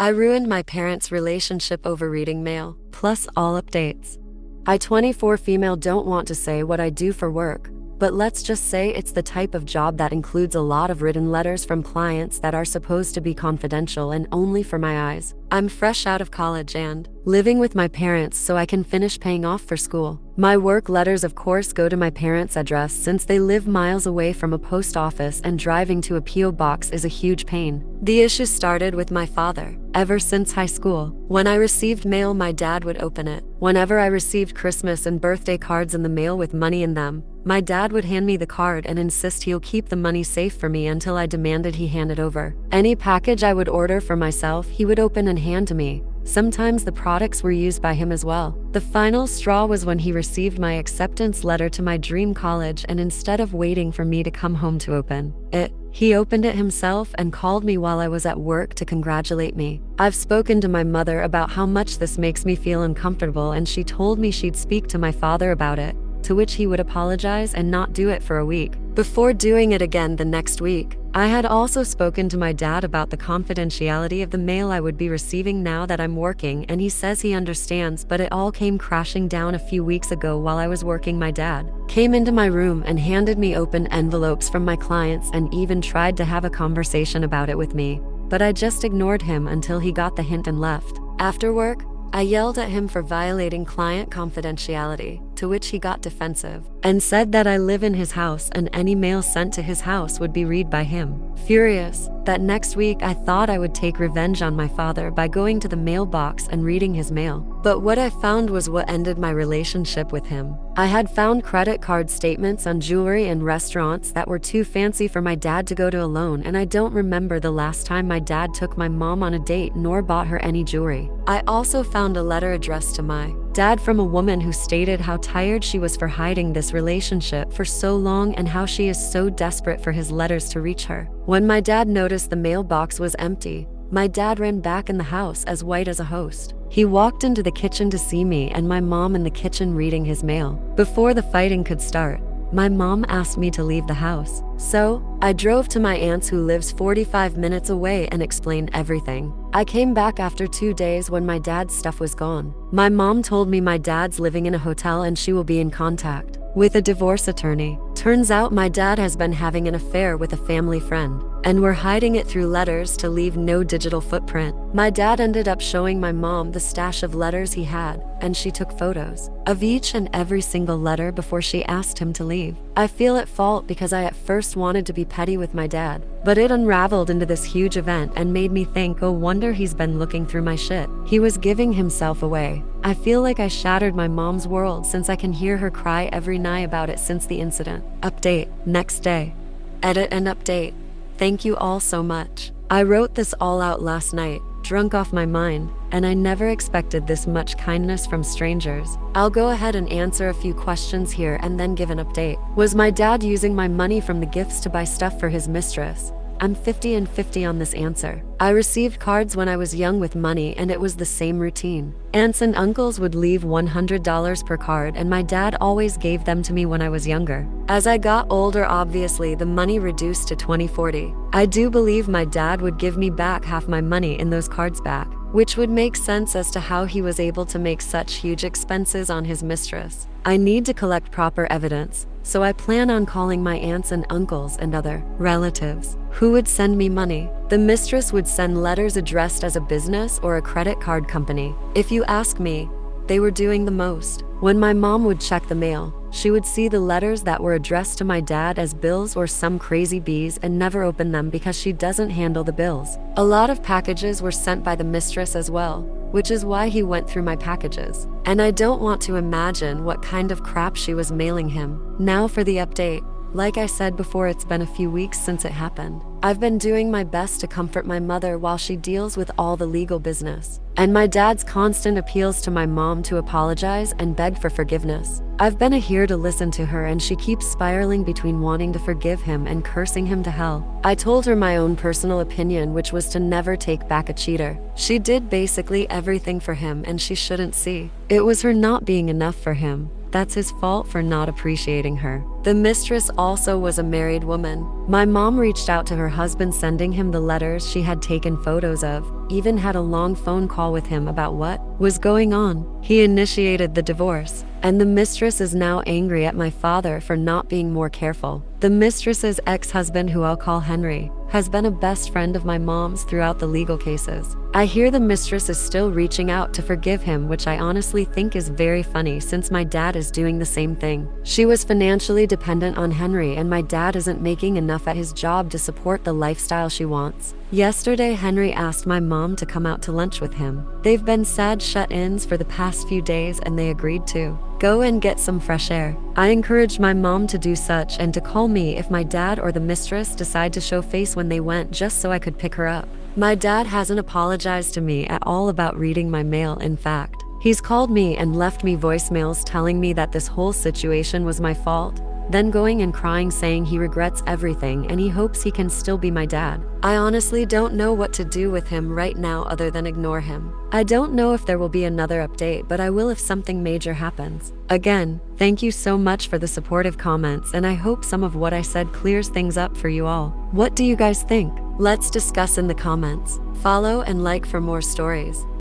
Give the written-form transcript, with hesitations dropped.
I ruined my parents' relationship over reading mail, plus all updates. I 24 female don't want to say what I do for work, but let's just say it's the type of job that includes a lot of written letters from clients that are supposed to be confidential and only for my eyes. I'm fresh out of college and living with my parents so I can finish paying off for school. My work letters of course go to my parents' address since they live miles away from a post office and driving to a P.O. box is a huge pain. The issue started with my father. Ever since high school, when I received mail, my dad would open it. Whenever I received Christmas and birthday cards in the mail with money in them, my dad would hand me the card and insist he'll keep the money safe for me until I demanded he hand it over. Any package I would order for myself, he would open and hand to me. Sometimes the products were used by him as well. The final straw was when he received my acceptance letter to my dream college, and instead of waiting for me to come home to open it, he opened it himself and called me while I was at work to congratulate me. I've spoken to my mother about how much this makes me feel uncomfortable, and she told me she'd speak to my father about it, to which he would apologize and not do it for a week, before doing it again the next week. I had also spoken to my dad about the confidentiality of the mail I would be receiving now that I'm working, and he says he understands, but it all came crashing down a few weeks ago while I was working. My dad came into my room and handed me open envelopes from my clients and even tried to have a conversation about it with me, but I just ignored him until he got the hint and left. After work, I yelled at him for violating client confidentiality, to which he got defensive and said that I live in his house and any mail sent to his house would be read by him. Furious, that next week I thought I would take revenge on my father by going to the mailbox and reading his mail. But what I found was what ended my relationship with him. I had found credit card statements on jewelry and restaurants that were too fancy for my dad to go to alone, and I don't remember the last time my dad took my mom on a date nor bought her any jewelry. I also found a letter addressed to my dad from a woman who stated how tired she was for hiding this relationship for so long and how she is so desperate for his letters to reach her. When my dad noticed the mailbox was empty, my dad ran back in the house as white as a host. He walked into the kitchen to see me and my mom in the kitchen reading his mail. Before the fighting could start, my mom asked me to leave the house. So, I drove to my aunt's who lives 45 minutes away and explained everything. I came back after 2 days when my dad's stuff was gone. My mom told me my dad's living in a hotel and she will be in contact with a divorce attorney. Turns out my dad has been having an affair with a family friend, and we're hiding it through letters to leave no digital footprint. My dad ended up showing my mom the stash of letters he had, and she took photos of each and every single letter before she asked him to leave. I feel at fault because I at first wanted to be petty with my dad, but it unraveled into this huge event and made me think, oh wonder he's been looking through my shit. He was giving himself away. I feel like I shattered my mom's world since I can hear her cry every night about it since the incident. Update, next day. Edit and update. Thank you all so much. I wrote this all out last night, drunk off my mind, and I never expected this much kindness from strangers. I'll go ahead and answer a few questions here and then give an update. Was my dad using my money from the gifts to buy stuff for his mistress? I'm 50 and 50 on this answer. I received cards when I was young with money and it was the same routine. Aunts and uncles would leave $100 per card and my dad always gave them to me when I was younger. As I got older, obviously the money reduced to 20/40. I do believe my dad would give me back half my money in those cards back, which would make sense as to how he was able to make such huge expenses on his mistress. I need to collect proper evidence, so I plan on calling my aunts and uncles and other relatives who would send me money. The mistress would send letters addressed as a business or a credit card company. If you ask me, they were doing the most. When my mom would check the mail, she would see the letters that were addressed to my dad as bills or some crazy bees and never open them because she doesn't handle the bills. A lot of packages were sent by the mistress as well, which is why he went through my packages. And I don't want to imagine what kind of crap she was mailing him. Now for the update. Like I said before, it's been a few weeks since it happened. I've been doing my best to comfort my mother while she deals with all the legal business, and my dad's constant appeals to my mom to apologize and beg for forgiveness. I've been here to listen to her and she keeps spiraling between wanting to forgive him and cursing him to hell. I told her my own personal opinion, which was to never take back a cheater. She did basically everything for him and she shouldn't see. It was her not being enough for him. That's his fault for not appreciating her. The mistress also was a married woman. My mom reached out to her husband, sending him the letters she had taken photos of, even had a long phone call with him about what was going on. He initiated the divorce, and the mistress is now angry at my father for not being more careful. The mistress's ex-husband, who I'll call Henry, has been a best friend of my mom's throughout the legal cases. I hear the mistress is still reaching out to forgive him, which I honestly think is very funny since my dad is doing the same thing. She was financially dependent on Henry, and my dad isn't making enough at his job to support the lifestyle she wants. Yesterday, Henry asked my mom to come out to lunch with him. They've been sad shut-ins for the past few days, and they agreed to go and get some fresh air. I encouraged my mom to do such and to call me if my dad or the mistress decide to show face when they went, just so I could pick her up. My dad hasn't apologized to me at all about reading my mail. In fact, he's called me and left me voicemails telling me that this whole situation was my fault, then going and crying saying he regrets everything and he hopes he can still be my dad. I honestly don't know what to do with him right now other than ignore him. I don't know if there will be another update, but I will if something major happens. Again, thank you so much for the supportive comments, and I hope some of what I said clears things up for you all. What do you guys think? Let's discuss in the comments. Follow and like for more stories.